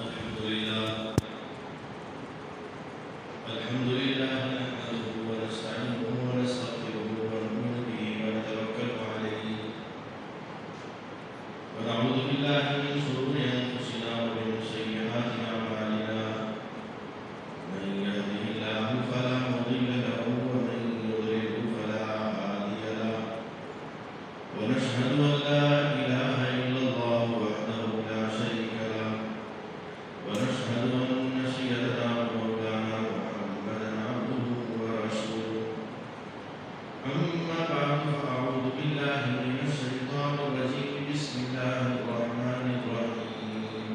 الحمد لله نحمده ونستعينه ونستغفره ونؤمن به ونتوكل عليه ونعوذ بالله من شرور أنفسنا ومن سيئات أعمالنا من يهده الله فلا مضل له ومن يضلل فلا هادي له ونشهد أن لا إله إلا الله وحده لا شريك له ونشهد أن سيدنا ومولانا محمدا عبده ورسوله أما بعد فأعوذ بالله من الشيطان الرجيم بسم الله الرحمن الرحيم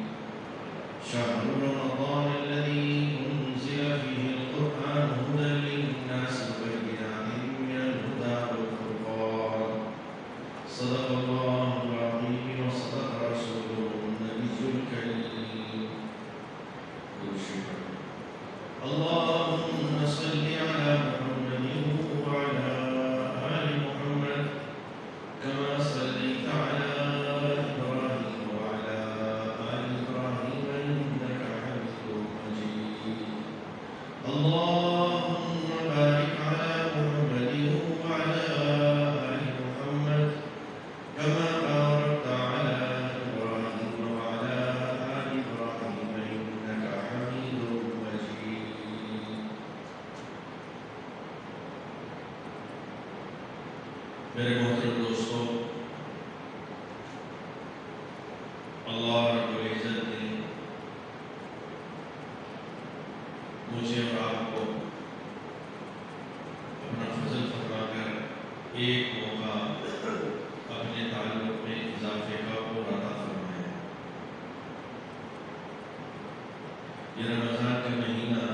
شهر رمضان الذي أنزل فيه القرآن هدى للناس وبينات من الهدى والفرقان صدق الله العظيم وصدق رسوله النبي الكريم اللهم صل على محمد وعلى آل محمد كما صليت على إبراهيم وعلى آل إبراهيم إنك حميد مجيد اللهم بارك على محمد وعلى آل محمد كما باركت على إبراهيم وعلى آل إبراهيم إنك حميد مجيد میرے محترم دوستو، اللہ رب العزت نے مجھے اور آپ کو اپنا فضل فرما کر ایک موقع اپنے تعلق میں اضافے کا اور عطا فرمایا۔ یہ رمضان کا مہینہ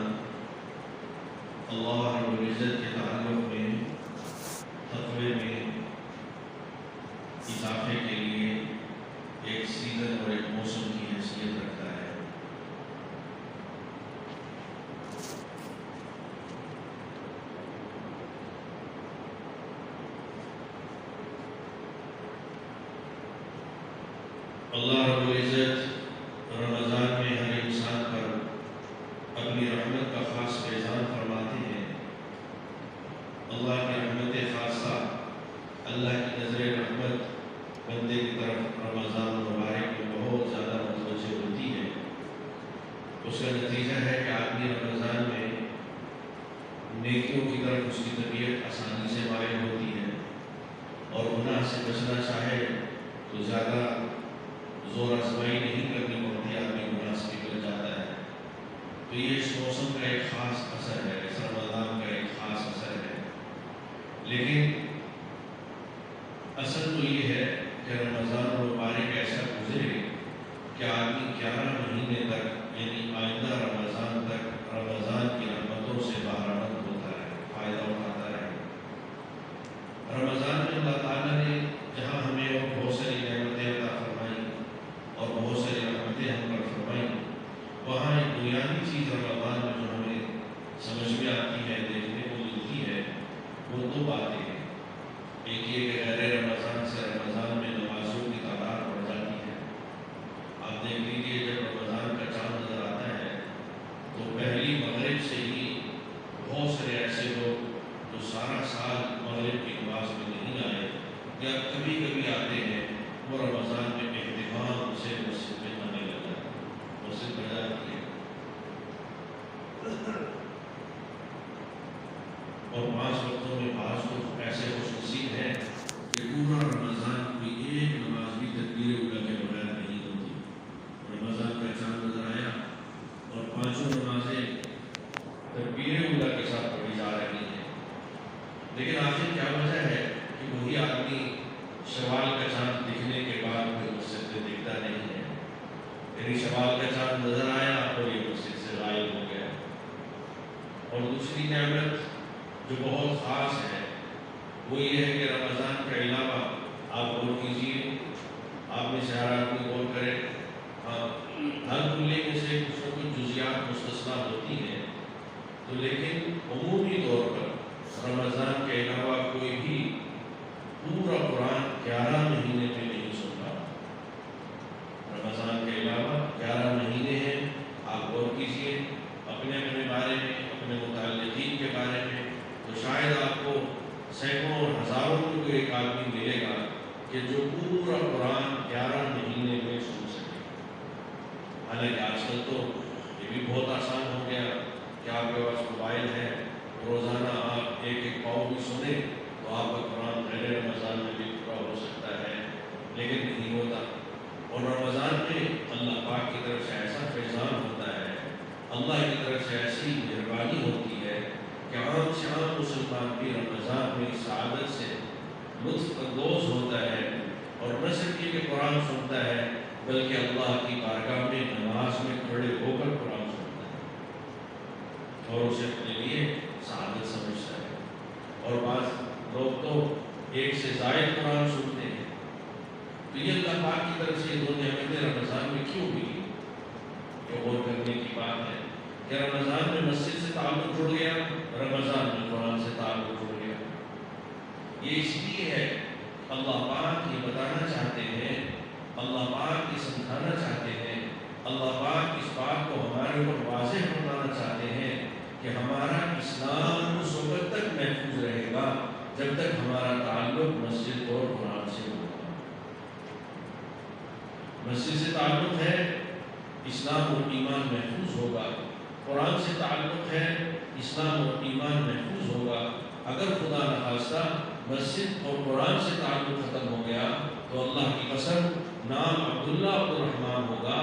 اللہ رب العزت کے تعلق میں تقوی میں اضافے کے لیے ایک سیزن اور ایک موسم کی حیثیت رکھتا ہے۔ اللہ رب العزت رمضان میں ہر انسان پر اپنی رحمت کا خاص فیضان فرماتے ہیں۔ اللہ کی رحمت خاصہ، اللہ کی نظر رحمت بندے کی طرف رمضان مبارک میں بہت زیادہ متوجہ ہوتی ہے۔ اس کا نتیجہ ہے کہ آدمی رمضان میں نیکیوں کی طرف اس کی طبیعت آسانی سے مائل ہوتی ہے، اور گناہ سے بچنا چاہے تو زیادہ زور آزمائی نہیں کرنی پڑتی، آدمی گناہ سے نکل جاتا ہے۔ تو یہ اس موسم کا ایک خاص اثر ہے، اس رمضان کا ایک خاص اثر ہے۔ لیکن اصل تو یہ ہے کہ رمضان مبارک ایسا گزرے کہ آدمی 11 مہینے تک، یعنی آئندہ رمضان تک، رمضان کی رحمتوں سے بہرامند ہوتا رہے، فائدہ اٹھاتا رہے۔ رمضان میں اللہ تعالیٰ نے جہاں ہمیں اور بہت ساری نعمتیں عطا فرمائی اور بہت ساری رحمتیں ہم پر فرمائی، وہاں ایک بنیادی چیز رمضان میں جو ہمیں سمجھ میں آتی ہے، دیکھنے کو ملتی ہے، وہ دو باتیں ہیں۔ ایک یہ کہ غیر رمضان سے رمضان میں نمازوں کی تعداد بڑھ جاتی ہے۔ آپ دیکھ لیجیے، جب رمضان کا چاند نظر آتا ہے تو پہلی مغرب سے ہی بہت سارے ایسے لوگ جو سارا سال مغرب کی نماز میں نہیں آئے یا کبھی کبھی آتے ہیں، وہ رمضان میں اہتمام سے مسجد میں آنے لگ جاتے ہیں، مسجد بڑھ جاتی ہے۔ اور 5 وقتوں میں بعض لوگ ایسے خوش نصیب ہیں کہ پورا رمضان کوئی ایک نماز بھی تکبیر اولیٰ کے بغیر نہیں ہوتی۔ رمضان کا چاند نظر آیا اور 5 نمازیں تکبیر اولیٰ کے ساتھ پڑھی جا رہی ہیں، لیکن آخر کیا وجہ ہے کہ وہی آدمی شوال کا چاند دکھنے کے بعد پھر مسجد سے دکھتا نہیں ہے، یعنی شوال کا چاند نظر آیا اور یہ مسجد سے غائب ہو گیا۔ اور دوسری نعمت جو بہت خاص ہے وہ یہ ہے کہ رمضان کے علاوہ، آپ غور کیجیے، آپ میں سے ہر آدمی غور کرے، ہر کلے میں سے کچھ نہ کچھ جزیات مستثنا ہوتی ہیں، تو لیکن عمومی طور پر رمضان کے علاوہ کوئی بھی پورا قرآن 11 مہینے میں نہیں سنتا۔ رمضان کے علاوہ 11 مہینے ہیں شاید آپ کو سینکڑوں اور ہزاروں میں کوئی ایک آدمی ملے گا کہ جو پورا قرآن 11 مہینے میں سن سکے. حالانکہ آج کل تو یہ بھی بہت آسان ہو گیا کہ آپ کے پاس موبائل ہے، روزانہ آپ ایک پاؤ بھی سنیں تو آپ کا قرآن غیر رمضان میں بھی پورا ہو سکتا ہے، لیکن نہیں ہوتا. اور رمضان میں اللہ پاک کی طرف سے ایسا فیضان ہوتا ہے، اللہ کی طرف سے ایسی مہربانی ہوتی ہے کہ عام سے عام مسلمان بھی رمضان میں اس عادت سے لطف اندوز ہوتا ہے، اور نہ صرف یہ کہ قرآن سنتا ہے بلکہ اللہ کی بارگاہ میں نماز میں کھڑے ہو کر قرآن سنتا ہے اور اسے اپنے لیے سعادت سمجھتا ہے. اور بعض لوگ تو ایک سے زائد قرآن سنتے ہیں. تو یہ اللہ پاک کی طرف سے دو نعمتیں رمضان میں کیوں ملی؟ یہ غور کرنے کی بات ہے کہ رمضان میں مسجد سے تعلق جڑ گیا، رمضان میں قرآن سے تعلق جڑ گیا. یہ اس لیے ہے اللہ پاک یہ بتانا چاہتے ہیں، اللہ پاک یہ سمجھانا چاہتے ہیں، اللہ پاک اس بات کو ہمارے اوپر واضح بنانا چاہتے ہیں کہ ہمارا اسلام اس وقت تک محفوظ رہے گا جب تک ہمارا تعلق مسجد اور قرآن سے ہوگا. مسجد سے تعلق ہے، اسلام اور ایمان محفوظ ہوگا. قرآن سے تعلق ہے، اسلام اور ایمان محفوظ ہوگا. اگر خدا نخواستہ مسجد اور قرآن سے تعلق ختم ہو گیا تو اللہ کی قسم نام عبداللہ عبدالرحمن ہوگا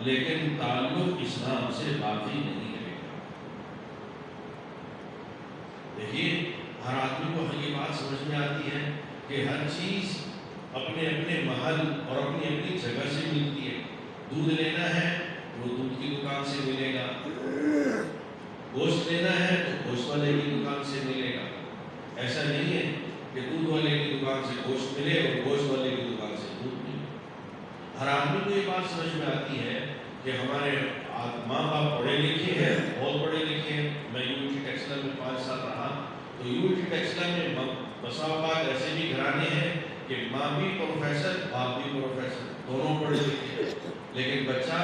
لیکن تعلق اسلام سے باقی نہیں رہے گا. دیکھیے ہر آدمی کو یہ بات سمجھ میں آتی ہے کہ ہر چیز اپنے اپنے محل اور اپنی اپنی جگہ سے ملتی ہے. دودھ لینا ہے وہ دودھ کی دکان سے ملے گا، گوشت لینا ہے تو گوشت والے کی دکان سے ملے گا. ایسا نہیں ہے کہ دودھ والے کی دکان سے گوشت ملے اور گوشت والے کی دکان سے دودھ ملے. ہر آدمی کو یہ بات سمجھ میں آتی ہے کہ ہمارے ماں باپ پڑھے لکھے ہیں، بہت پڑھے لکھے ہیں. میں یونیورسٹی ٹیکسلا میں 5 سال رہا تو یونیورسٹی ٹیکسلا میں بسا اوقات ایسے بھی گھرانے ہیں کہ ماں بھی پروفیسر باپ بھی پروفیسر، دونوں پڑھے لکھے، لیکن بچہ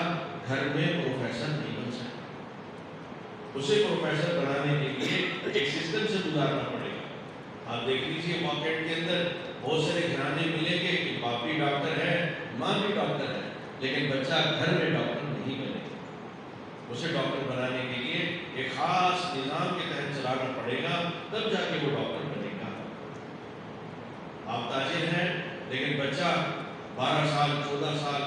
گھر میں پروفیسر نہیں بن سکتا. اسے پروفیسر بنانے کے لیے ایک سسٹم سے گزارنا پڑے گا. آپ دیکھ لیجیے مارکیٹ کے اندر بہت سارے گھرانے ملیں گے کہ باپ بھی ڈاکٹر ہے ماں بھی ڈاکٹر ہے، لیکن بچہ گھر میں ڈاکٹر نہیں بنے گا. اسے ڈاکٹر بنانے کے لیے ایک خاص نظام کے تحت چلانا پڑے گا، تب جا کے وہ ڈاکٹر بنے گا. آپ تاجر ہیں لیکن بچہ 12 سال 14 سال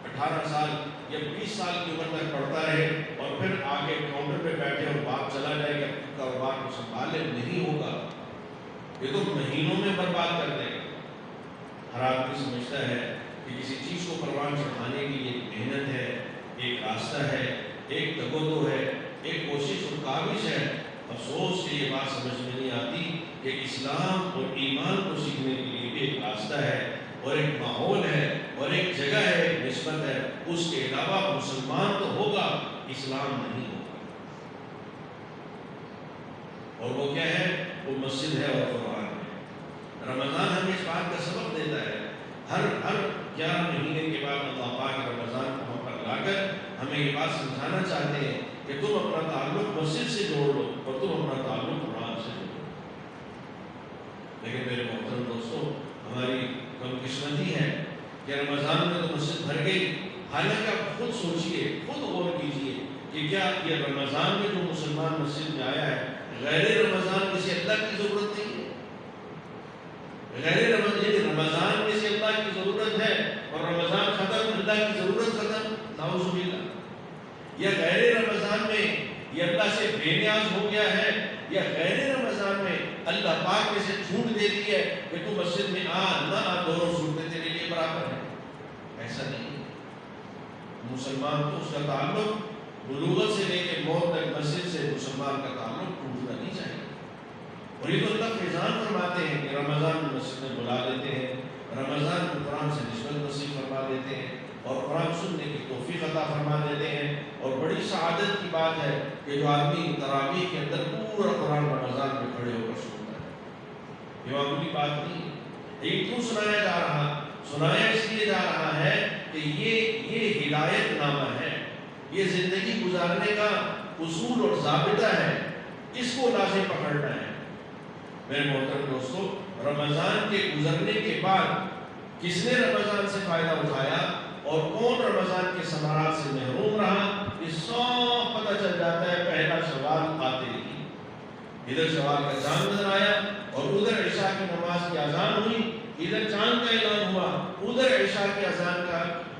18 سال یا 20 سال کی عمر تک پڑھتا رہے اور پھر آگے کاؤنٹر پہ بیٹھے اور باپ چلا جائے گا کاروبار کو سنبھالے نہیں ہوگا. یہ تو مہینوں میں برباد کر دے گا. ہر آدمی سمجھتا ہے کہ کسی چیز کو پروان چڑھانے کی ایک محنت ہے، ایک راستہ ہے، ایک تگودو ہے، ایک کوشش اور کاوش ہے. افسوس کہ یہ بات سمجھ میں نہیں آتی کہ اسلام اور ایمان کو سیکھنے کے لیے بھی ایک راستہ ہے اور ایک ماحول ہے اور ایک جگہ ہے، ایک نسبت ہے. اس کے علاوہ مسلمان تو ہوگا، اسلام نہیں ہوگا. اور وہ کیا ہے؟ وہ مسجد ہے اور قرآن ہے. رمضان ہمیں اس بات کا سبق دیتا ہے. ہر 11 مہینے کے بعد اللہ پاک رمضان کو ہم پر لا کر ہمیں یہ بات سمجھانا چاہتے ہیں کہ تم اپنا تعلق مسجد سے جوڑ لو اور تم اپنا تعلق قرآن سے جوڑ لو. لیکن میرے محترم دوستوں، ہماری کم قسمتی ہے کہ رمضان میں تو مسجد بھر گئی. حالانکہ آپ خود سوچئے، خود غور کیجئے کہ کیا یہ رمضان میں جو مسلمان مسجد میں آیا ہے غیر رمضان میں سے اللہ کی ضرورت نہیں ہے؟ غیر رمضان میں سے اللہ کی ضرورت ہے اور رمضان ختم اللہ کی ضرورت ختم؟ نعوذ باللہ. یا غیر رمضان میں یہ اللہ سے بے نیاز ہو گیا ہے، یا غیر رمضان میں اللہ پاک میں سے چھوٹ دے دی ہے کہ تو مسجد میں آ نہ آ دونوں صورتیں تیرے لیے برابر ہیں؟ ایسا نہیں. مسلمان تو اس کا تعلق بلوغت سے لے کے موت تک مسجد سے مسلمان کا تعلق ٹوٹنا نہیں چاہیے. اور یہ تو اللہ فیضان فرماتے ہیں کہ رمضان میں مسجد میں بلا دیتے ہیں، رمضان میں قرآن سے نسبت نصیب فرما دیتے ہیں اور قرآن سننے کی توفیق عطا فرما دیتے ہیں. اور بڑی سعادت کی بات ہے کہ جو آدمی تراویح کے اندر پورا قرآن رمضان میں کھڑے ہو کر سنتا ہے. یہ معمولی بات نہیں ہے. یہ کیوں سنایا جا رہا؟ سنایا اس لیے جا رہا ہے کہ یہ ہدایت نامہ ہے، یہ زندگی گزارنے کا اصول اور ضابطہ ہے. اس کو لازم پکڑنا ہے. میرے محترم دوستو، رمضان کے گزرنے کے بعد کس نے رمضان سے فائدہ اٹھایا اور کون رمضان کے ثمرات سے محروم رہا، یہ سب پتہ چل جاتا ہے پہلا شوال آتے ہی۔ ادھر شوال کا چاند نظر آیا اور ادھر عشاء کی نماز کی اذان ہوئی، ادھر چاند کا اعلان ہوا، ادھر عشاء کی اذان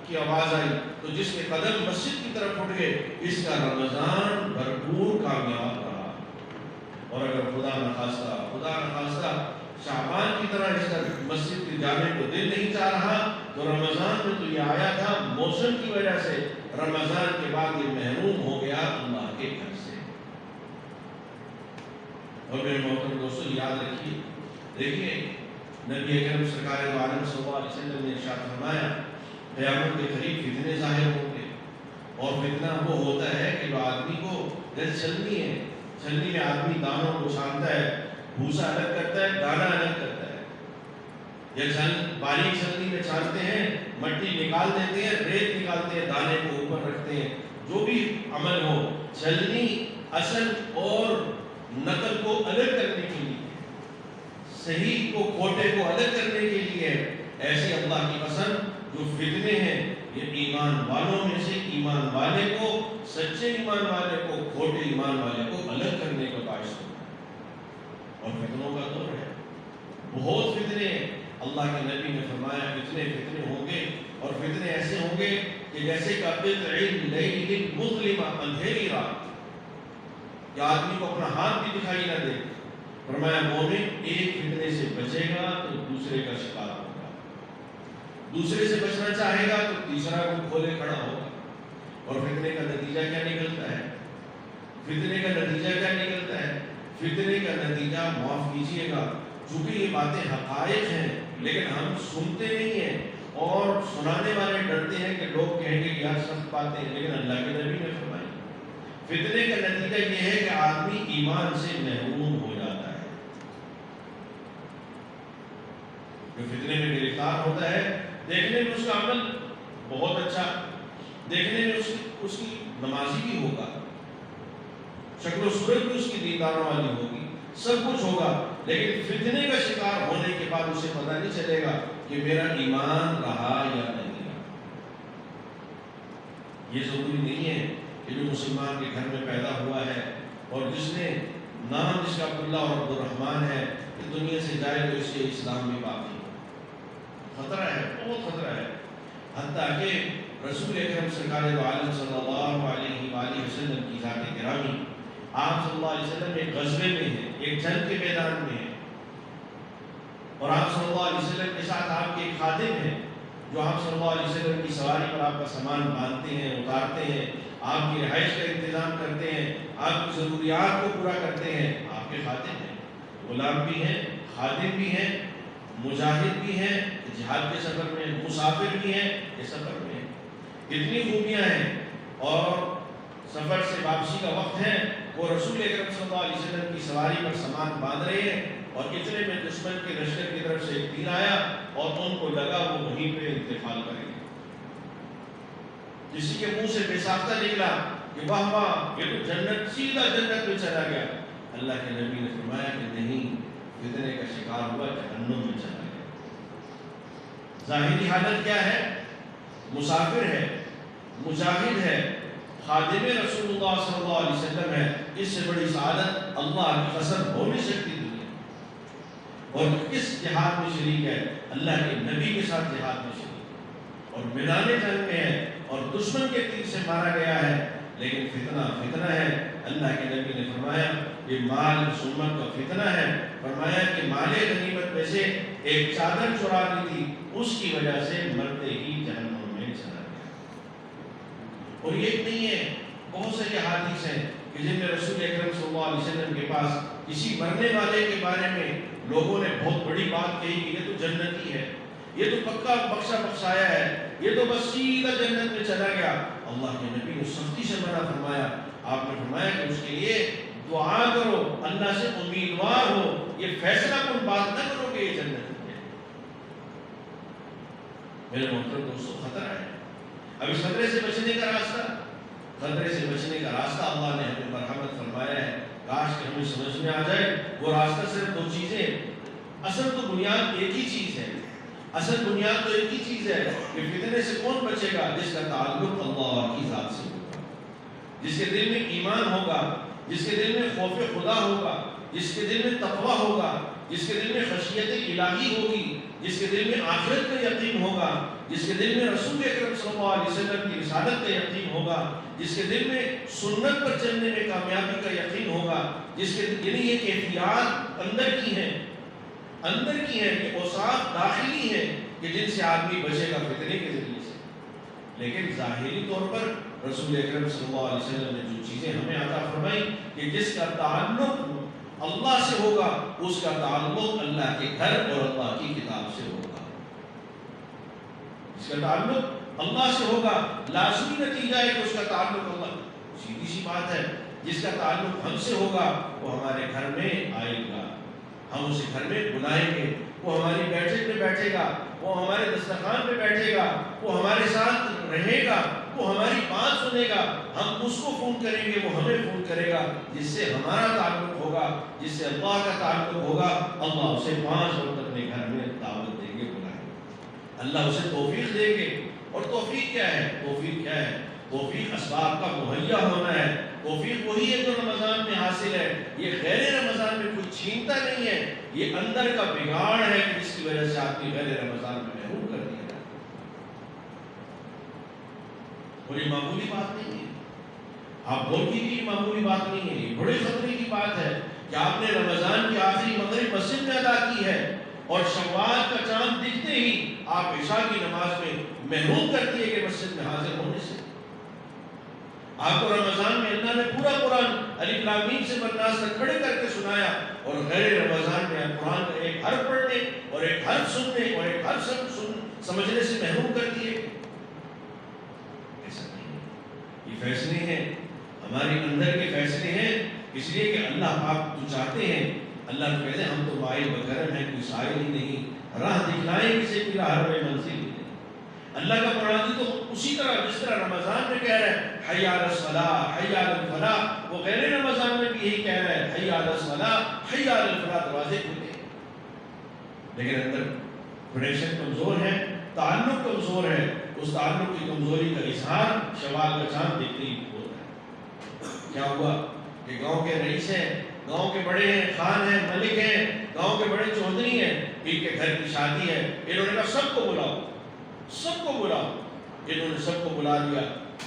کی آواز آئی، تو جس کے قدم مسجد کی طرف اٹھ گئے اس کا رمضان بھرپور کامیاب رہا۔ اور اگر خدا نخواستہ شعبان کی طرح اس کا مسجد کی جانے کو دل نہیں چاہ رہا، تو رمضان میں تو یہ آیا تھا موسم کی وجہ سے، رمضان کے بعد یہ محروم ہو گیا اللہ کے گھر سے۔ اور میرے محترم دوستو یاد رکھیے، دیکھیے نبی اکرم سرکار دو عالم صلی اللہ علیہ وسلم نے ارشاد فرمایا قیامت کے قریب فتنے ظاہر ہوں گے، اور فتنہ وہ ہوتا ہے کہ جو آدمی کو جیسے چھلنی میں آدمی دانوں کو چھانتا ہے، بھوسا الگ کرتا ہے، دانا الگ کرتا ہے، یا باریک چھلنی میں چھانتے ہیں، مٹی نکال دیتے ہیں، ریت نکالتے ہیں، دانے کو اوپر رکھتے ہیں۔ جو بھی عمل ہو، چھلنی اصل اور نقل کو الگ کرنے کے لیے، صحیح کو کھوٹے کو الگ کرنے کے لیے، ایسے اللہ کی قسم جو فتنے ہیں یہ ایمان والوں میں سے ایمان والے کو، سچے ایمان والے کو کھوٹے ایمان والے کو الگ کرنے کا باعث ہوتا ہے۔ اور فتنوں کا دور ہے، بہت فتنے ہیں۔ اللہ کے نبی نے فرمایا فتنے ہوں گے، اور فتنے ایسے ہوں گے کہ جیسے کہ قطع اللیل مظلمہ، اندھیری رات، کہ آدمی کو اپنا ہاتھ بھی دکھائی نہ دے۔ فرمایا مومن ایک فتنے سے بچے گا تو دوسرے کا شکار ہوگا، دوسرے سے بچنا چاہے گا تو تیسرا کو کھولے کھڑا ہوگا۔ اور فتنے کا نتیجہ کیا نکلتا ہے؟ فتنے کا نتیجہ کیا نکلتا ہے؟ فتنے کا نتیجہ معاف کیجئے گا، چونکہ یہ باتیں حقائق ہیں لیکن ہم سنتے نہیں ہیں، اور سنانے والے ڈرتے ہیں کہ لوگ کہیں گے یار سخت باتیں ہیں، لیکن اللہ کے نبی نے فرمایا فتنے کا نتیجہ یہ ہے کہ آدمی ایمان سے محروم ہو جاتا ہے۔ جو فتنے میں گرفتار ہوتا ہے، دیکھنے میں اس کا عمل بہت اچھا، دیکھنے میں اس کی نمازی بھی ہوگا، شکل و صورت بھی اس کی دینداروں والی ہوگی، سب کچھ ہوگا، لیکن فتنے کا شکار ہونے کے بعد اسے پتہ نہیں چلے گا کہ میرا ایمان رہا یا نہیں رہا۔ یہ ضروری نہیں ہے کہ جو مسلمان کے گھر میں پیدا ہوا ہے اور جس نے نام جس کا عبداللہ اور عبدالرحمن ہے، کہ دنیا سے جائے تو اس کے اسلام میں باقی ہے۔ خطرہ ہے، بہت خطرہ ہے، حتیٰ کہ رسول اکرم سرکار دو عالم صلی اللہ علیہ وآلہ وسلم کی ذات گرامی، آپ صلی اللہ علیہ وسلم ایک غزوے میں ہیں، ایک جنگ کے میدان میں ہیں، اور آپ صلی اللہ علیہ وسلم کے ساتھ آپ کے ایک خادم ہیں جو آپ صلی اللہ علیہ وسلم کی سواری پر آپ کا سامان باندھتے ہیں، اتارتے ہیں، آپ کی رہائش کا انتظام کرتے ہیں، آپ کی ضروریات کو پورا کرتے ہیں، آپ کے خادم ہیں، غلام بھی ہیں، خادم بھی ہیں، مجاہد بھی ہیں، جہاد کے سفر میں، مسافر بھی ہیں کہ سفر میں، اتنی خوبیاں ہیں۔ اور سفر سے واپسی کا وقت ہے، وہ رسول اکرم صلی اللہ علیہ وسلم کی سواری پر سامان باندھ رہے ہیں، اور اتنے میں دشمن کے لشکر کی طرف سے ایک تیر آیا اور ان کو لگا وہ وہیں پہ انتقال کریں گے۔ کسی کے منہ سے بے ساختہ نکلا کہ واہ واہ یہ تو جنت، سیدھا جنت میں چلا گیا۔ اللہ کے نبی نے فرمایا کہ نہیں، فتنے کا شکار ہوا، جہنم میں چلا گیا۔ ظاہری حالت کیا ہے؟ مسافر ہے، مجاہد ہے، خادم رسول اللہ صلی اللہ علیہ وسلم ہے، اس سے بڑی سعادت اللہ کی قسم ہو نہیں سکتی دنیا۔ اور کس جہاد میں شریک ہے؟ اللہ کے نبی کے ساتھ جہاد میں شریک، اور میدان جنگ میں ہے، اور دشمن کے تیر سے مارا گیا ہے، لیکن فتنہ ہے۔ اللہ کے نبی نے فرمایا یہ مال سنت کا فتنہ ہے، فرمایا کہ مال غنیمت میں سے ایک چادر چرا لی تھی، اس کی وجہ سے مرتے ہی جہنم میں چلا گیا۔ اور یہ نہیں ہے، بہت سے احادیث ہیں کہ جن میں رسول اکرم صلی اللہ علیہ وسلم کے پاس کسی مرنے والے کے بارے میں لوگوں نے بہت بڑی بات کہی کہ یہ تو جنتی ہے، یہ تو پکا بخشا بخشایا ہے، یہ تو بس سیدھا جنت میں چلا گیا۔ اللہ کے نبی نے سختی سے منع فرمایا، آپ نے فرمایا کہ اس کے لیے دعا کرو، اللہ سے امیدوار ہو، یہ فیصلہ کن بات نہ کرو کہ یہ جنت ہے۔ میرے محترم دوستو، خطرہ ہے۔ اب اس خطرے سے بچنے کا راستہ اللہ نے ہمیں مرحمت فرمایا ہے کاش کہ ہمیں سمجھ میں آ جائے وہ راستہ صرف دو چیزیں، اصل تو بنیاد ایک ہی چیز ہے، اصل بنیاد تو ایک ہی چیز ہے کہ فتنے سے کون بچے گا؟ جس کا تعلق اللہ کی ذات سے ہوگا، جس کے دل میں ایمان ہوگا، جس کے دل میں خوف خدا ہوگا، جس کے دل میں تقویٰ ہوگا، جس کے دل میں خشیت الہی ہوگی، جس کے دل میں آخرت کا یقین ہوگا، جس کے دل میں رسول اکرم صلی اللہ علیہ وسلم کی رسالت کا یقین ہوگا، جس کے دل میں سنت پر چلنے میں کامیابی کا یقین ہوگا، جس کے یعنی یہ کیفیات اندر کی ہیں، یہ اوصاف داخلی ہیں کہ جن سے آدمی بچے گا فتنے کے ذریعے سے۔ لیکن ظاہری طور پر رسول اکرم صلی اللہ علیہ وسلم نے جو چیزیں ہمیں عطا فرمائی کہ جس کا تعلق اللہ سے ہوگا اس کا تعلق اللہ کے گھر اور اللہ کی کتاب سے ہوگا، جس کا تعلق اللہ سے ہوگا لازمی نتیجہ ہے کہ اس کا تعلق اللہ، سیدھی سی بات ہے، جس کا تعلق ہم سے ہوگا وہ ہمارے گھر میں آئے گا، ہم اسے گھر میں بلائیں گے، وہ ہماری بیٹھک میں بیٹھے گا، وہ ہمارے دسترخوان پہ بیٹھے گا، وہ ہمارے ساتھ رہے گا، وہ ہماری بات سنے گا، ہم اس کو فون کریں گے، وہ ہمیں فون کرے گا، جس سے ہمارا تعلق ہوگا، جس سے اللہ کا تعلق ہوگا، اللہ اسے 5 وقت اپنے گھر میں دعوت دیں گے، بلائیں گے، اللہ اسے توفیق دیں گے۔ اور توفیق کیا ہے؟ توفیق اسباب کا مہیا ہونا ہے، توفیق وہی ہے جو رمضان میں حاصل ہے، یہ غیر رمضان میں کوئی چھینتا نہیں ہے، یہ اندر کا بگاڑ ہے کہ جس کی وجہ سے آدمی غیر رمضان میں محروم کر دیا جاتا ہے، اور یہ معمولی بات نہیں ہے، آپ بول کی یہ معمولی بات نہیں ہے، یہ بڑے خطرے کی بات ہے کہ آپ نے رمضان کی آخری مغرب مسجد میں ادا کی ہے اور شوال کا چاند دکھتے ہی آپ عشاء کی نماز میں محروم کر دیے کہ مسجد میں حاضر ہونے سے۔ آپ کو رمضان میں اللہ نے پورا قرآن الف لام میم سے والناس تک کھڑے کر کے سنایا، اور غیر رمضان میں آپ قرآن کا ایک حرف پڑھنے اور ایک حرف سننے اور ایک حرف سمجھنے سے محروم کر دیے۔ ایسا نہیں ہے، یہ فیصلے ہیں ہمارے اندر کے فیصلے ہیں، اس لیے کہ اللہ پاک تو چاہتے ہیں، اللہ تو کہتے ہیں ہم تو مائل بکرم ہیں، کوئی سائل ہی نہیں، راہ دکھلائیں کسی کی راہ میں منزل نہیں۔ اللہ کا مرادی تو اسی طرح جس طرح رمضان میں کہہ رہا ہے حی علی الصلاۃ حی علی الفلاح، وہ غیر رمضان میں بھی یہی کہہ رہا ہے حی علی الصلاۃ حی علی الفلاح، دروازے کھلے، لیکن اندر کنیکشن کمزور ہے، تعلق کمزور ہے، اس تعلق کی کمزوری کا اظہار شوال کا چاند دیکھتے ہی ہوتا ہے۔ کیا ہوا کہ گاؤں کے رئیس ہیں، گاؤں کے بڑے ہیں، خان ہیں، ملک ہیں، گاؤں کے بڑے چودھری ہیں، ان کے گھر کی شادی ہے، انہوں نے کہا سب کو بلاؤ، سب کو بلاؤ، انہوں نے سب کو بلا لیا،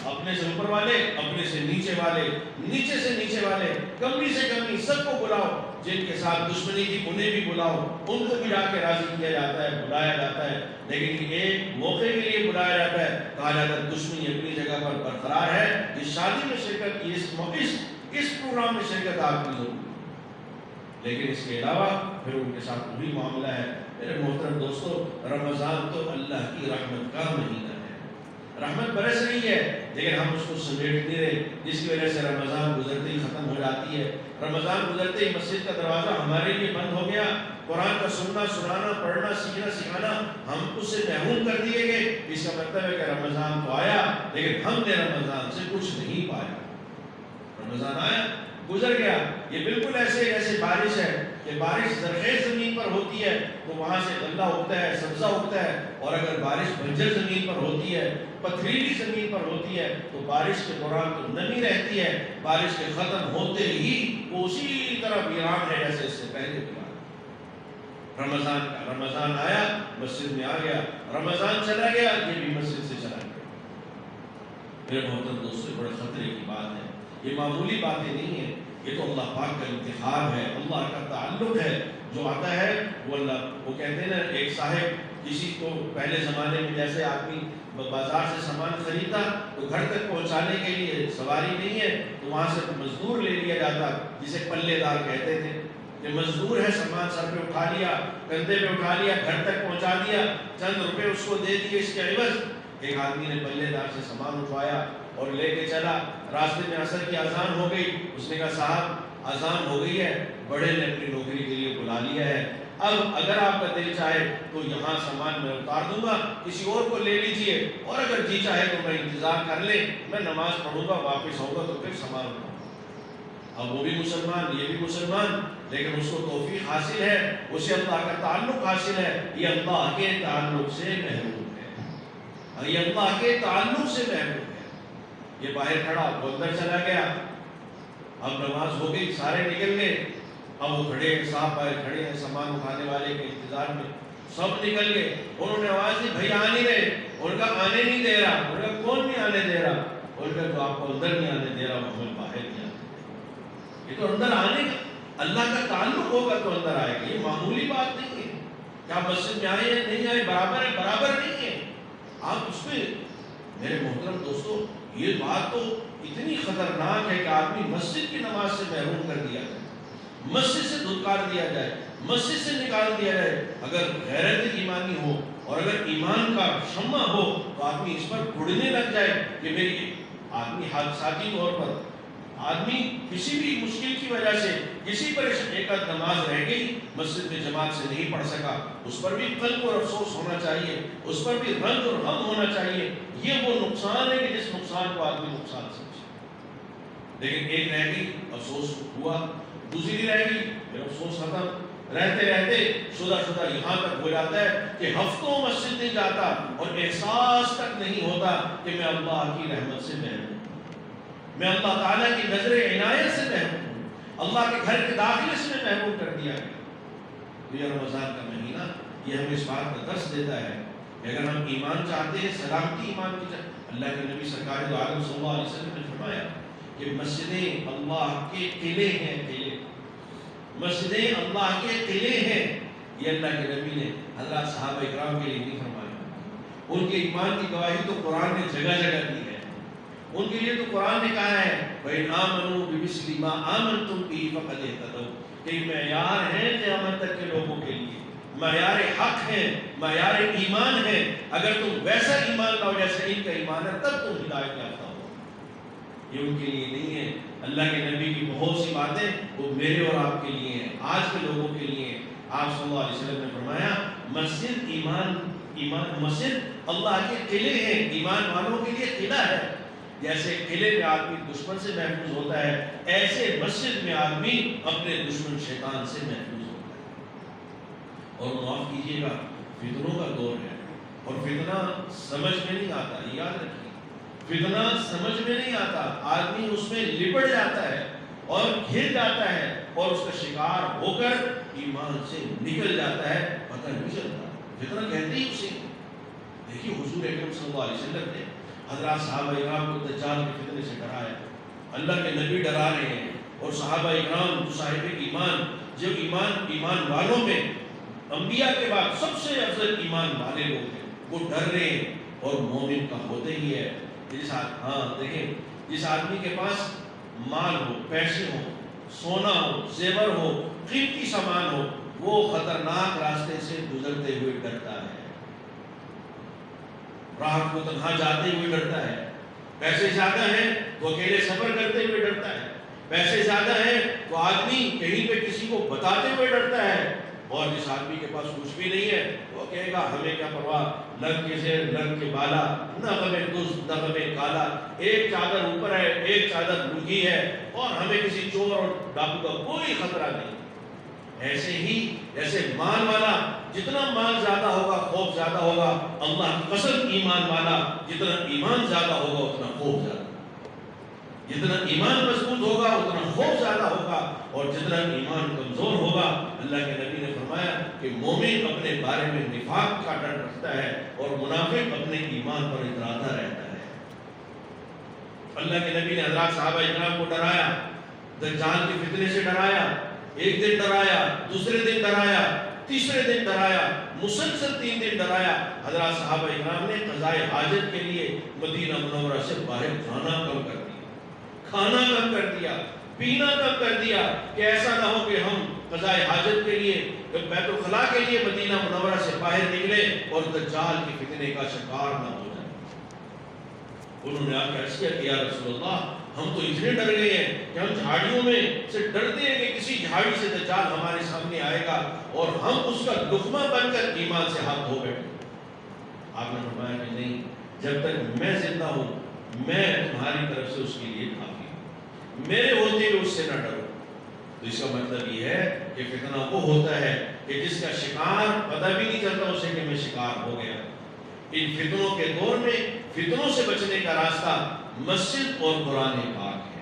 اپنے سے اوپر والے، اپنے سے نیچے والے، نیچے سے نیچے والے، کمی سے کمی، سب کو بلاؤ، جن کے ساتھ دشمنی تھی انہیں بھی بلاؤ، ان کو بھی جا کے راضی کیا جاتا ہے، بلایا جاتا ہے، لیکن ایک موقع کے لیے بلایا جاتا ہے، کہا جاتا ہے دشمنی اپنی جگہ پر برقرار ہے، اس شادی میں شرکت کی، اس پروگرام میں شرکت آپ کی ضرور، لیکن اس کے علاوہ پھر ان کے ساتھ وہی معاملہ ہے۔ میرے محترم دوستو، رمضان تو اللہ کی رحمت کا مہینہ ہے، رحمت برس رہی ہے، لیکن ہم اس کو سمیٹ نہیں رہے، جس کی وجہ سے رمضان گزرتے ہی ختم ہو جاتی ہے، رمضان گزرتے ہی مسجد کا دروازہ ہمارے لیے بند ہو گیا، قرآن کا سننا، سنانا، پڑھنا، سیکھنا، سکھانا ہم اس سے محروم کر دیے گئے۔ اس کا مطلب ہے کہ رمضان تو آیا لیکن ہم نے رمضان سے کچھ نہیں پایا، رمضان آیا گزر گیا۔ یہ بالکل ایسے جیسے بارش ہے کہ بارش زرخیز زمین پر ہوتی ہے تو وہاں سے غلہ اگتا ہے، سبزہ اگتا ہے، اور اگر بارش بنجر زمین پر ہوتی ہے، پتھریلی زمین پر ہوتی ہے تو بارش کے دوران تو نمی رہتی ہے، بارش کے ختم ہوتے ہی وہ اسی طرح ویران ہے جیسے اس سے پہلے ویران۔ رمضان آیا مسجد میں آ گیا، رمضان چلا گیا یہ بھی مسجد سے چلا گیا۔ میرے محترم دوستو، بڑے خطرے کی بات ہے، یہ معمولی باتیں نہیں ہیں، یہ تو اللہ پاک کا انتخاب ہے، اللہ کا تعلق ہے، جو آتا ہے وہ اللہ، وہ کہتے ہیں نا ایک صاحب کسی کو پہلے زمانے میں جیسے آدمی بازار سے سامان خریدتا تو گھر تک پہنچانے کے لیے سواری نہیں ہے تو وہاں سے مزدور لے لیا جاتا، جسے پلے دار کہتے تھے، کہ مزدور ہے، سامان سر پہ اٹھا لیا، کندھے پہ اٹھا لیا، گھر تک پہنچا دیا، چند روپے اس کو دے دیے، اس کے عوض ایک آدمی نے پلے دار سے سامان اٹھوایا اور لے کے چلا، راستے میں عصر کی اذان ہو گئی، اس نے کہا صاحب اذان ہو گئی ہے، بڑے نے اپنی نوکری کے لیے بلا لیا ہے، اب اگر آپ کا دل چاہے تو یہاں سامان میں اتار دوں گا، کسی اور کو لے لیجئے، اور اگر جی چاہے تو میں انتظار کر لیں، میں نماز پڑھوں گا، واپس ہوگا تو پھر سامان اٹھاؤں گا۔ اب وہ بھی مسلمان، یہ بھی مسلمان، لیکن اس کو توفیق حاصل ہے، اسے اللہ کا تعلق حاصل ہے، یہ اللہ کے تعلق سے محروم ہے، یہ اللہ کے تعلق سے محروم ہے۔ یہ باہر کھڑا، وہ اندر چلا گیا، اب نماز ہو گئی، سارے نکل گئے، اب وہ کھڑے ہیں، صاحب باہر کھڑے ہیں سامان اٹھانے والے کے انتظار میں، سب نکل گئے، انہوں نے آواز دی بھائی آ نہیں رہے، ان کا آنے نہیں دے رہا، ان کا کون نہیں آنے دے رہا، ان کا تو آپ کو اندر نہیں آنے دے رہا، محمد باہر نہیں آنے دے رہا۔ یہ تو اندر آنے کا اللہ کا تعلق ہوگا تو اندر آئے گا، یہ معمولی بات نہیں ہے کہ آپ مسجد میں آئے یا نہیں آئے، برابر ہے، برابر نہیں ہے آپ اس میں۔ میرے محترم دوستو، یہ بات تو اتنی خطرناک ہے کہ آدمی مسجد کی نماز سے محروم کر دیا جائے، مسجد سے دھتکار دیا جائے، مسجد سے نکال دیا جائے۔ اگر غیرت ایمانی ہو اور اگر ایمان کا شمع ہو تو آدمی اس پر گڑنے لگ جائے کہ میری آدمی حادثاتی طور پر آدمی کسی بھی مشکل کی وجہ سے کسی پر ایک آدھ نماز رہ گئی، مسجد میں جماعت سے نہیں پڑھ سکا، اس پر بھی قلب اور افسوس ہونا چاہیے، اس پر بھی رنج اور غم ہونا چاہیے۔ یہ وہ نقصان ہے کہ جس نقصان کو آدمی نقصان سمجھے، لیکن ایک رہ گئی، افسوس ہوا، دوسری رہ گئی، پھر افسوس ختم، رہتے رہتے شدہ یہاں تک ہو جاتا ہے کہ ہفتوں مسجد نہیں جاتا اور احساس تک نہیں ہوتا کہ میں اللہ کی رحمت سے محروم ہوں، میں اللہ تعالیٰ کی نظر عنایت سے محروم ہوں، اللہ کے گھر کے داخلے سے میں محروم کر دیا گیا۔ تو یہ رمضان کا مہینہ یہ ہمیں اس بات کا درس دیتا ہے کہ اگر ہم ایمان چاہتے ہیں، سلامتی ایمان کی چاہتے، اللہ کے نبی سرکار دو عالم صلی اللہ علیہ وسلم نے فرمایا کہ مسجدیں اللہ کے قلعے ہیں، قلعے، مسجدیں اللہ کے قلعے ہیں۔ یہ اللہ کے نبی نے حضرات صحابہ اکرام کے لیے نہیں فرمایا، ان کے ایمان کی گواہی تو قرآن نے جگہ جگہ دی ہے، ان کے لیے تو قرآن نے کہا ہے وَإِنْ آمَنُوا بِمِثْلِ مَا آمَنْتُمْ بِهِ فَقَدِ اهْتَدَوْا، کہ معیار ہے قیامت تک کے لوگوں کے لیے، معیار حق ہے، معیار ایمان ہے، اگر تم ویسا ایمان لاؤ جیسا ان کا ایمان ہے تب تم ہدایت یافتہ ہو۔ یہ ان کے لیے نہیں ہے، اللہ کے نبی کی بہت سی باتیں وہ میرے اور آپ کے لیے ہیں، آج کے لوگوں کے لیے ہیں۔ آپ صلی اللہ علیہ وسلم نے فرمایا مسجد مسجد اللہ کے قلعے ہیں، ایمان والوں کے لیے قلعہ ہے۔ جیسے قلعے میں آدمی دشمن سے محفوظ ہوتا ہے، ایسے مسجد میں آدمی اپنے دشمن شیطان سے محفوظ ہوتا ہے۔ اور معاف کیجیے گا، فتنوں کا دور ہے اور فتنہ سمجھ میں نہیں آتا، یاد رکھیے، فتنہ سمجھ میں نہیں آتا، آدمی اس میں لپٹ جاتا ہے اور گھر جاتا ہے اور اس کا شکار ہو کر ایمان سے نکل جاتا ہے، پتہ نہیں چلتا۔ فتنہ کہتے ہی اسے، دیکھیے حضور اکرم صلی اللہ علیہ وسلم نے حضرات صحابہ اکرام کو دجال کے فتنے سے ڈرایا، اللہ کے نبی ڈرا رہے ہیں، اور صحابہ اکرام جو صاحب ایمان، جو ایمان والوں میں انبیاء کے بعد سب سے افضل ایمان والے لوگ ہیں، وہ ڈر رہے ہیں، اور مومن کا ہوتے ہی ہے دیکھیں جس آدمی کے پاس مال ہو، پیسے ہو، سونا ہو، زیور ہو، قیمتی سامان ہو، وہ خطرناک راستے سے گزرتے ہوئے ڈرتا ہے، راہ کو تنہا جاتے ہوئے ڈرتا ہے، پیسے زیادہ ہیں تو اکیلے سفر کرتے ہوئے ڈرتا ہے، پیسے زیادہ ہیں تو آدمی کہیں پہ کسی کو بتاتے ہوئے ڈرتا ہے، اور جس آدمی کے پاس کچھ بھی نہیں ہے وہ کہے گا ہمیں کیا پرواہ، لنگ کے زیر لنگ کے بالا، نہ غمِ دزد نہ غمِ کالا، ایک چادر اوپر ہے ایک چادر لنگی ہے، اور ہمیں کسی چور اور ڈاکو کا کوئی خطرہ نہیں۔ ایسے ہی جیسے مال والا جتنا مال زیادہ ہوگا خوف زیادہ ہوگا، اللہ کی قسم ایمان والا جتنا ایمان زیادہ ہوگا اتنا خوف زیادہ، جتنا ایمان مضبوط ہوگا اتنا خوف زیادہ ہوگا، اور جتنا ایمان کمزور ہوگا، اللہ کے نبی نے فرمایا کہ مومن اپنے بارے میں نفاق کا ڈر رکھتا ہے اور منافق اپنے ایمان پر اتراتا رہتا ہے۔ اللہ کے نبی نے حضرات صحابہ اکرام کو ڈرایا، دجال کے فتنے سے ڈرایا، ایک دن ڈرایا، دوسرے دن ڈرایا، تیسرے دن ڈرایا، مسلسل 3 دن ڈرایا۔ حضرات صحابہ اکرام نے قضائے حاجت کے لیے مدینہ منورہ سے باہر کھانا کم کر دیا، کھانا کم کر دیا، پینا کم کر دیا، کہ ایسا نہ ہو کہ ہم قضائے حاجت کے لیے بیت الخلاء کے لیے مدینہ منورہ سے باہر نکلے اور دجال کے فتنے کا شکار نہ ہو جائے۔ انہوں نے آ کے عرض کیا کہ یا رسول اللہ ہم تو اتنے ڈر گئے ہیں کہ ہم جھاڑیوں میں سے ڈرتے ہیں کہ کسی جھاڑی سے دجال ہمارے سامنے آئے گا اور ہم اس کا لقمہ بن کر ایمان سے ہاتھ دھو بیٹھے۔ آپ نے فرمایا کہ نہیں، جب تک میں زندہ ہوں میں تمہاری طرف سے اس کے لیے کافی ہوں، میرے ہوتے ہوئے اس سے نہ ڈرو۔ تو اس کا مطلب یہ ہے کہ فتنہ وہ ہوتا ہے کہ جس کا شکار پتہ بھی نہیں چلتا اسے کہ میں شکار ہو گیا۔ ان فتنوں کے دور میں فتنوں سے بچنے کا راستہ مسجد اور قرآن پاک ہے۔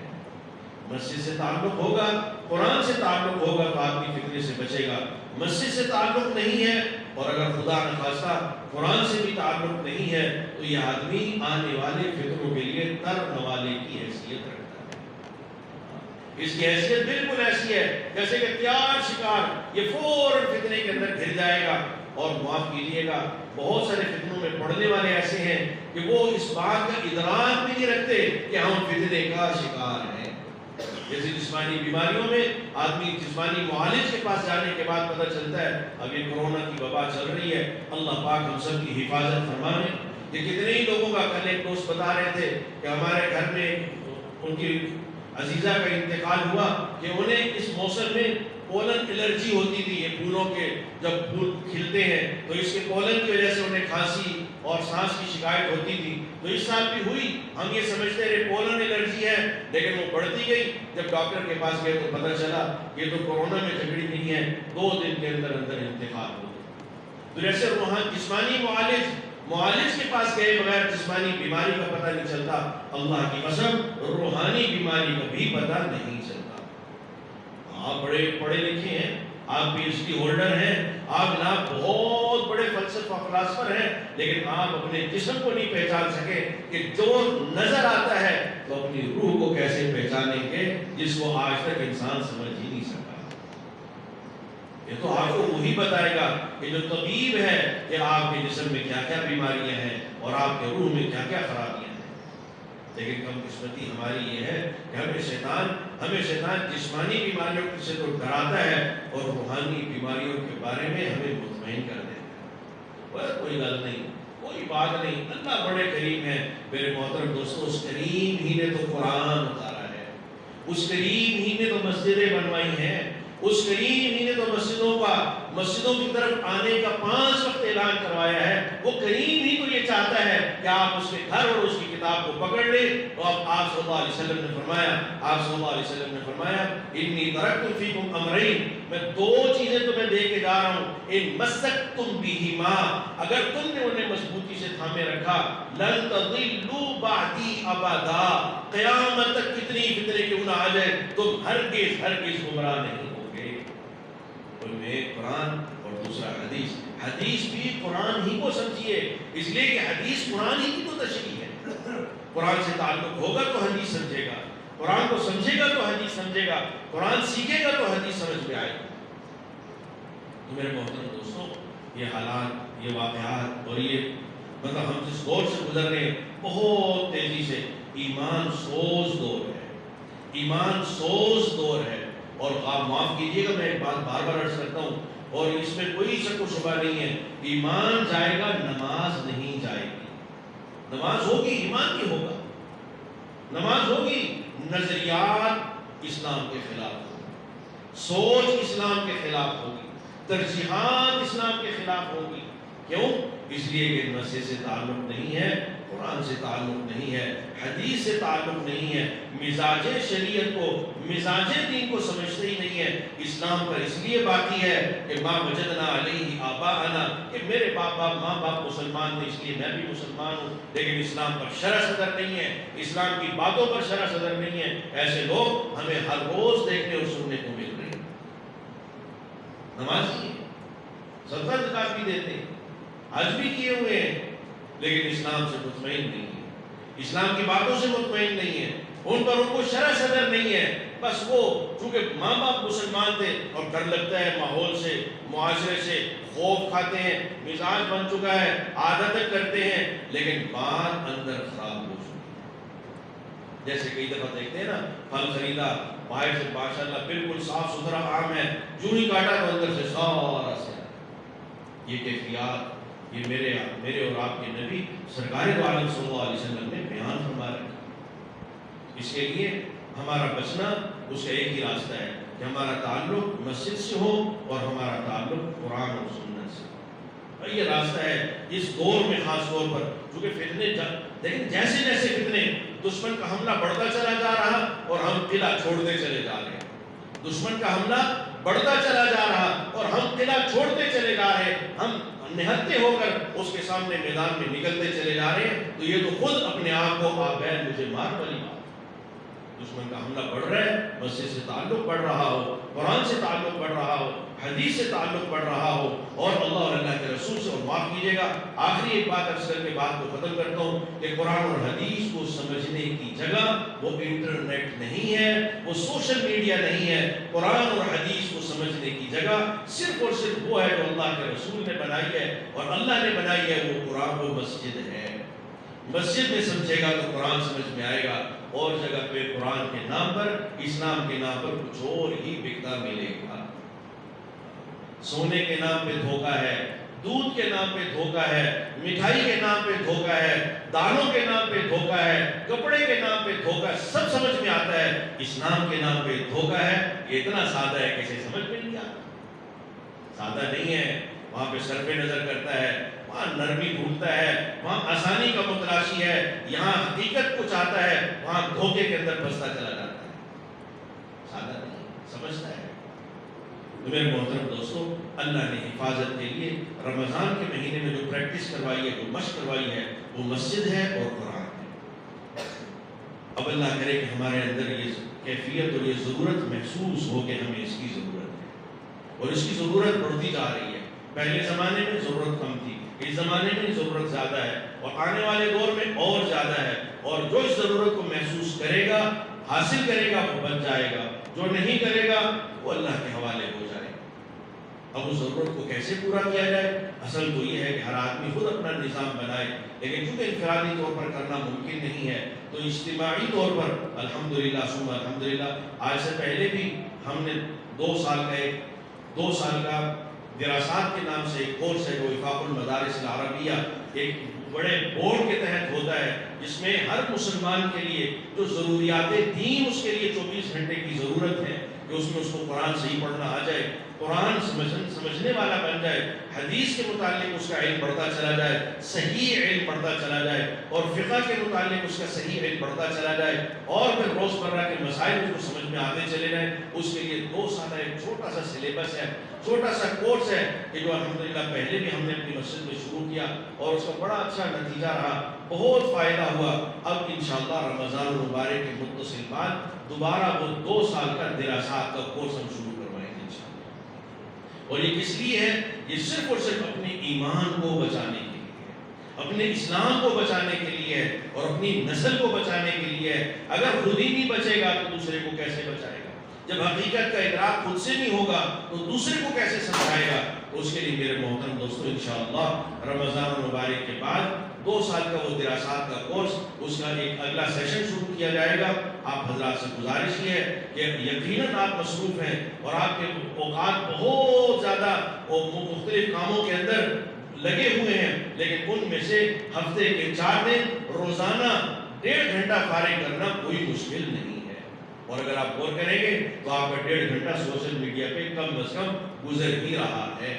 مسجد سے تعلق ہوگا، قرآن سے تعلق ہوگا تو آدمی فتنے سے بچے گا۔ مسجد سے تعلق نہیں ہے اور اگر خدا نخواستہ قرآن سے بھی تعلق نہیں ہے تو یہ آدمی آنے والے فتنوں کے لیے ترنے والے کی حیثیت رکھتا ہے۔ اس کی حیثیت بالکل ایسی ہے جیسے کہ تیار شکار یہ فوراً فتنے کے اندر گھر جائے گا۔ اور معاف کیجیے گا، بہت سارے فتنوں میں پڑھنے والے ایسے ہیں کہ وہ اس بات کا ادراک بھی نہیں رکھتے کہ ہم فتنے کا شکار ہیں۔ جیسے جسمانی بیماریوں میں آدمی جسمانی معالج کے پاس جانے کے بعد پتہ چلتا ہے اب یہ کورونا کی وبا چل رہی ہے، اللہ پاک ہم سب کی حفاظت فرمائے۔ یہ کتنے ہی لوگوں کا کل ایک دوست بتا رہے تھے کہ ہمارے گھر میں ان کی عزیزہ کا انتقال ہوا کہ انہیں اس موسم میں پولن الرجی ہوتی تھی۔ یہ پھولوں کے جب پھول کھلتے ہیں تو اس کے پولن کی وجہ سے انہیں کھانسی اور سانس کی شکایت ہوتی تھی۔ تو اس سال بھی ہوئی، ہم یہ سمجھتے رہے پولن الرجی ہے، لیکن وہ بڑھتی گئی۔ جب ڈاکٹر کے پاس گئے تو پتہ چلا یہ تو کورونا میں جھگڑی نہیں ہے، 2 دن کے اندر اندر انتقال ہو گیا۔ تو جیسے جسمانی معالج کے پاس گئے بغیر جسمانی بیماری کا پتہ نہیں چلتا، اللہ کی قسم روحانی بیماری کا بھی پتہ نہیں چلتا۔ آپ بڑے پڑھے لکھے ہیں، آپ پی ایچ ڈی ہولڈر ہیں، آپ جناب بہت بڑے فلسفہ فلاسفر ہیں، لیکن آپ اپنے جسم کو نہیں پہچان سکے کہ جو نظر آتا ہے تو اپنی روح کو کیسے پہچانیں گے جس کو آج تک انسان سمجھ ہی نہیں سکا۔ یہ تو آپ کو وہی بتائے گا کہ جو طبیب ہے کہ آپ کے جسم میں کیا کیا بیماریاں ہیں اور آپ کے روح میں کیا کیا خرابیاں ہیں۔ لیکن کم قسمتی ہماری یہ ہے کہ ہمیں شیطان جسمانی بیماریوں سے تو ڈراتا ہے اور روحانی بیماریوں کے بارے میں ہمیں مطمئن کر دیتا ہے۔ بس کوئی گل نہیں، کوئی بات نہیں، اللہ بڑے کریم ہے۔ میرے محترم دوستو، اس کریم ہی نے تو قرآن اتارا ہے، اس کریم ہی نے تو مسجدیں بنوائی ہیں، اس کریم ہی نے تو مسجدوں کی طرف آنے کا 5 وقت اعلان کروایا ہے۔ وہ کریم ہی تو یہ چاہتا ہے کہ آپ اس کے گھر اور اس کی کتاب کو پکڑ لیں۔ اور آپ صلی اللہ علیہ وسلم نے فرمایا انی ترکت فیکم امرین، میں 2 چیزیں تمہیں دے کے جا رہا ہوں، ان مسکتم بہما، اگر تم نے انہیں مضبوطی سے تھامے رکھا، لن تضلوا بعدی ابدا، قیامت تک کتنی فتنے کیوں نہ آ جائے تم ہرگز گمراہ نہیں ہوگے۔ ان میں ایک قرآن اور دوسرا حدیث۔ حدیث بھی قرآن ہی کو سمجھیے، اس لیے کہ حدیث قرآن ہی کی تو تشریح ہے۔ قرآن سے تعلق ہوگا تو حدیث سمجھے گا، قرآن کو سمجھے گا تو حدیث سمجھے گا، قرآن سیکھے گا تو حدیث سمجھ میں آئے گا۔ تو میرے محترم دوستوں، یہ حالات، یہ واقعات اور یہ ہم جس دور سے گزر رہے ہیں بہت تیزی سے ایمان سوز دور ہے۔ اور آپ معاف کیجیے گا، میں ایک بات بار بار عرض کرتا ہوں اور اس میں کوئی شک و شبہ نہیں ہے، ایمان جائے گا، نماز نہیں جائے گی۔ نماز ہوگی، ایمان بھی ہوگا، نماز ہوگی، نظریات اسلام کے خلاف ہوگی، سوچ اسلام کے خلاف ہوگی، ترجیحات اسلام کے خلاف ہوگی۔ کیوں؟ اس لیے کہ مسجد سے تعلق نہیں ہے، قرآن سے تعلق نہیں ہے، حدیث سے تعلق نہیں ہے، مزاج شریعت کو، مزاج دین کو سمجھتے ہی نہیں ہے۔ اسلام پر اس لیے باقی ہے کہ ماں وجدنا علیہ آباءنا، کہ میرے ماں باپ مسلمان تھے اس لیے میں بھی مسلمان ہوں، لیکن اسلام پر شرع صدر نہیں ہے، اسلام کی باتوں پر شرع صدر نہیں ہے۔ ایسے لوگ ہمیں ہر روز دیکھنے اور سننے کو مل رہے ہیں۔ نمازی ہیں، صدقہ زکات بھی دیتے ہیں، حج بھی کیے ہوئے ہیں، لیکن اسلام سے مطمئن نہیں ہے، اسلام کی باتوں سے مطمئن نہیں ہے، ان پر ان کو شرع صدر نہیں ہے۔ بس وہ چونکہ ماں باپ مسلمان تھے اور ڈر لگتا ہے ماحول سے، معاشرے سے، خوف کھاتے ہیں، مزاج بن چکا ہے، عادتیں کرتے ہیں، لیکن بات اندر خراب ہو چکی ہے۔ جیسے کئی دفعہ دیکھتے ہیں نا، پھل خریدا باہر سے ماشاءاللہ بالکل صاف ستھرا آم ہے، جو ہی کاٹا تو اندر سے سارا سیاہ۔ یہ کیفیات یہ میرے اور آپ کے نبی سرکار دو عالم صلی اللہ علیہ وسلم نے بیان فرما رکھا۔ اس کے لیے ہمارا بچنا اس کا ایک ہی راستہ ہے کہ ہمارا تعلق مسجد سے ہو اور ہمارا تعلق قرآن اور سنت سے ہو۔ یہ راستہ ہے اس دور میں، خاص طور پر چونکہ فتنے لیکن جیسے فتنے تو دشمن کا حملہ بڑھتا چلا جا رہا اور ہم قلعہ چھوڑتے چلے جا رہے ہیں، دشمن کا حملہ بڑھتا چلا جا رہا اور ہم قلعہ چھوڑتے چلے جا رہے ہیں، ہم نہتے ہو کر اس کے سامنے میدان میں نکلتے چلے جا رہے ہیں، تو یہ تو خود اپنے آپ کو آبین مجھے مار والی بات۔ دشمن کا حملہ بڑھ رہا ہے، مسجد سے تعلق بڑھ رہا ہو، قرآن سے تعلق بڑھ رہا ہو، حدیث سے تعلق بڑھ رہا ہو، اور اللہ اور اللہ کے رسول سے، اور معاف کیجیے گا آخری ایک بات عرض کر کے بات کو ختم کرتا ہوں کہ قرآن اور حدیث کو سمجھنے کی جگہ وہ انٹرنیٹ نہیں ہے، وہ سوشل میڈیا نہیں ہے۔ قرآن اور حدیث کو سمجھنے کی جگہ صرف اور صرف وہ ہے جو اللہ کے رسول نے بنائی ہے اور اللہ نے بنائی ہے، وہ قرآن و مسجد ہے۔ مسجد میں سمجھے گا تو قرآن سمجھ میں آئے گا، اور جگہ پہ قرآن کے نام پر، اسلام کے نام پر کچھ اور ہی بکتا ملے گا۔ سونے کے نام پہ دھوکہ ہے، دودھ کے نام پہ دھوکہ ہے، مٹھائی کے نام پہ دھوکہ ہے، دانوں کے نام پہ دھوکہ ہے، کپڑے کے نام پہ دھوکہ ہے، سب سمجھ میں آتا ہے۔ اسلام کے نام پہ دھوکہ ہے، یہ اتنا سادہ ہے کہ اسے سمجھ میں نہیں آتا، سادہ نہیں ہے۔ وہاں پہ صرف نظر کرتا ہے، وہاں نرمی ڈھونڈتا ہے، وہاں آسانی کا متلاشی ہے، یہاں حقیقت کو چاہتا ہے، وہاں دھوکے کے اندر پھنستا چلا جاتا ہے۔ سادہ نہیں، سمجھتا ہے۔ تو میرے محترم دوستو، اللہ نے حفاظت کے لیے رمضان کے مہینے میں جو پریکٹس کروائی ہے، جو مشق کروائی ہے، وہ مسجد ہے اور قرآن ہے۔ اب اللہ کرے کہ ہمارے اندر یہ کیفیت اور یہ ضرورت محسوس ہو کہ ہمیں اس کی ضرورت ہے، اور اس کی ضرورت بڑھتی جا رہی ہے۔ پہلے زمانے میں ضرورت کم تھی، اس زمانے میں ضرورت زیادہ ہے، اور آنے والے دور میں اور زیادہ ہے، اور جو اس ضرورت کو محسوس کرے گا، حاصل کرے گا، وہ بچ جائے گا، جو نہیں کرے گا وہ اللہ کے حوالے ہو جائے گا۔ اب اس ضرورت کو کیسے پورا کیا جائے؟ اصل تو یہ ہے کہ ہر آدمی خود اپنا نظام بنائے، لیکن چونکہ انفرادی طور پر کرنا ممکن نہیں ہے، تو اجتماعی طور پر الحمدللہ ثم الحمدللہ، آج سے پہلے بھی ہم نے 2 سال کا دراسات کے نام سے ایک کورس ہے جو وفاق المدارس العربیہ ایک بڑے بورڈ کے تحت ہوتا ہے، جس میں ہر مسلمان کے لیے جو ضروریات دین اس کے لیے 24 گھنٹے کی ضرورت ہے کہ اس میں اس کو قرآن صحیح پڑھنا آ جائے، قرآن سمجھنے والا بن جائے، حدیث کے متعلق اس کا علم بڑھتا چلا جائے، صحیح علم بڑھتا چلا جائے، اور فقہ کے متعلق اس کا صحیح علم بڑھتا چلا جائے، اور پھر روزمرہ کے مسائل اس کو سمجھ میں آتے چلے جائیں۔ اس کے لیے 2 سال ایک چھوٹا سا سلیبس ہے، چھوٹا سا کورس ہے کہ جو الحمدللہ پہلے بھی ہم نے اپنی مسجد میں شروع کیا اور اس کا بڑا اچھا نتیجہ رہا، بہت فائدہ ہوا۔ اب انشاءاللہ رمضان المبارک کے متصل بعد دوبارہ وہ 2 سال کا دراسات کا کورس ہم شروع کروائیں گے انشاءاللہ۔ اور یہ کس لیے ہے؟ یہ صرف اور صرف اپنے ایمان کو بچانے کے لیے ہے، اپنے اسلام کو بچانے کے لیے ہے، اور اپنی نسل کو بچانے کے لیے ہے۔ اگر خود ہی نہیں بچے گا تو دوسرے کو کیسے بچائے گا؟ جب حقیقت کا ادراک خود سے نہیں ہوگا تو دوسرے کو کیسے سمجھائے گا؟ اس کے لیے میرے محترم دوستو انشاءاللہ رمضان المبارک کے بعد 2 سال کا وہ دراسات کا کورس، اس کا ایک اگلا سیشن شروع کیا جائے گا۔ آپ حضرات سے گزارش یہ ہے کہ یقیناً آپ مصروف ہیں اور آپ کے اوقات بہت زیادہ مختلف کاموں کے اندر لگے ہوئے ہیں، لیکن ان میں سے ہفتے کے 4 دن روزانہ 1.5 گھنٹہ فارغ کرنا کوئی مشکل نہیں ہے، اور اگر آپ غور کریں گے تو آپ کا 1.5 گھنٹہ سوشل میڈیا پہ کم از کم گزر ہی رہا ہے۔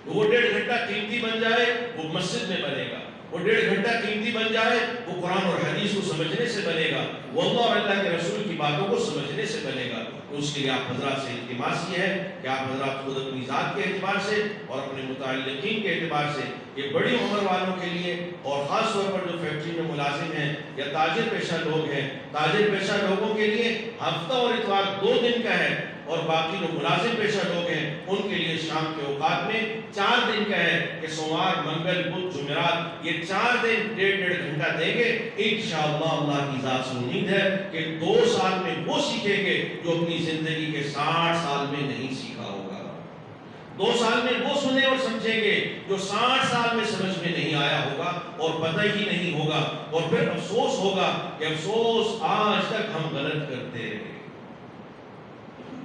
تو وہ 1.5 گھنٹہ قیمتی بن جائے وہ مسجد میں بنے گا، وہ 1.5 گھنٹہ قیمتی بن جائے وہ قرآن اور حدیث کو سمجھنے سے بنے گا، وہ اللہ اور اللہ کے رسول کی باتوں کو سمجھنے سے بنے گا۔ تو اس کے لیے آپ حضرات سے التماس یہ ہے کہ آپ حضرات خود اپنی ذات کے اعتبار سے اور اپنے متعلقین کے اعتبار سے یہ بڑی عمر والوں کے لیے، اور خاص طور پر جو فیکٹری میں ملازم ہیں یا تاجر پیشہ لوگ ہیں، تاجر پیشہ لوگوں کے لیے ہفتہ اور اتوار 2 دن کا ہے، اور باقی جو ملازم پیشہ لوگ ہیں ان کے لیے شام کے اوقات میں 4 دن کا ہے کہ سوموار، منگل، بدھ، جمعرات، یہ 4 دن 1.5 گھنٹہ دیں گے۔ انشاءاللہ اللہ کی ذات سے امید ہے کہ 2 سال میں وہ سیکھیں گے جو اپنی زندگی کے 60 سال میں نہیں سیکھا ہوگا، 2 سال میں وہ سنیں اور سمجھیں گے جو 60 سال میں سمجھ میں نہیں آیا ہوگا اور پتہ ہی نہیں ہوگا، اور پھر افسوس ہوگا کہ افسوس آج تک ہم غلط کرتے رہے۔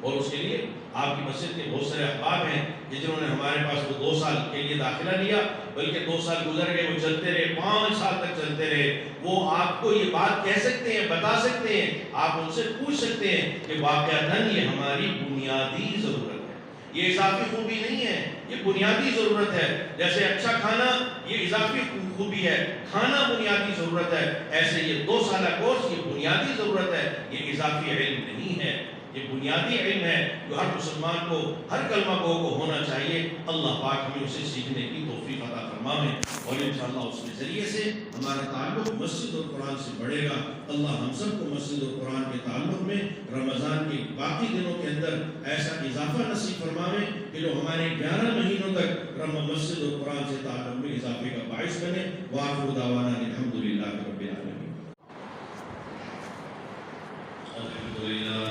اور اس کے لیے آپ کی مسجد کے بہت سارے احباب ہیں جنہوں نے ہمارے پاس وہ 2 سال کے لیے داخلہ لیا، بلکہ 2 سال گزر گئے، وہ چلتے رہے، 5 سال تک چلتے رہے۔ وہ آپ کو یہ بات کہہ سکتے ہیں، بتا سکتے ہیں، آپ ان سے پوچھ سکتے ہیں کہ واقعتاً یہ ہماری بنیادی ضرورت ہے، یہ اضافی خوبی نہیں ہے، یہ بنیادی ضرورت ہے۔ جیسے اچھا کھانا یہ اضافی خوبی ہے، کھانا بنیادی ضرورت ہے، ایسے یہ 2 سالہ کورس یہ بنیادی ضرورت ہے یہ اضافی علم نہیں ہے، یہ بنیادی علم ہے جو ہر مسلمان کو، ہر کلمہ گو کو ہونا چاہیے۔ اللہ پاک ہمیں اسے سیکھنے کی توفیق عطا فرمائے، اور انشاءاللہ اس کے ذریعے سے ہمارا تعلق مسجد اور قرآن سے بڑھے گا۔ اللہ ہم سب کو مسجد اور قرآن کے تعلق میں رمضان کے باقی دنوں کے اندر ایسا اضافہ نصیب فرمائے کہ جو ہمارے 11 مہینوں تک مسجد اور قرآن سے تعلق میں اضافے کا باعث بنے۔ وآخر دعوانا الحمدللہ رب العالمین۔ الحمدللہ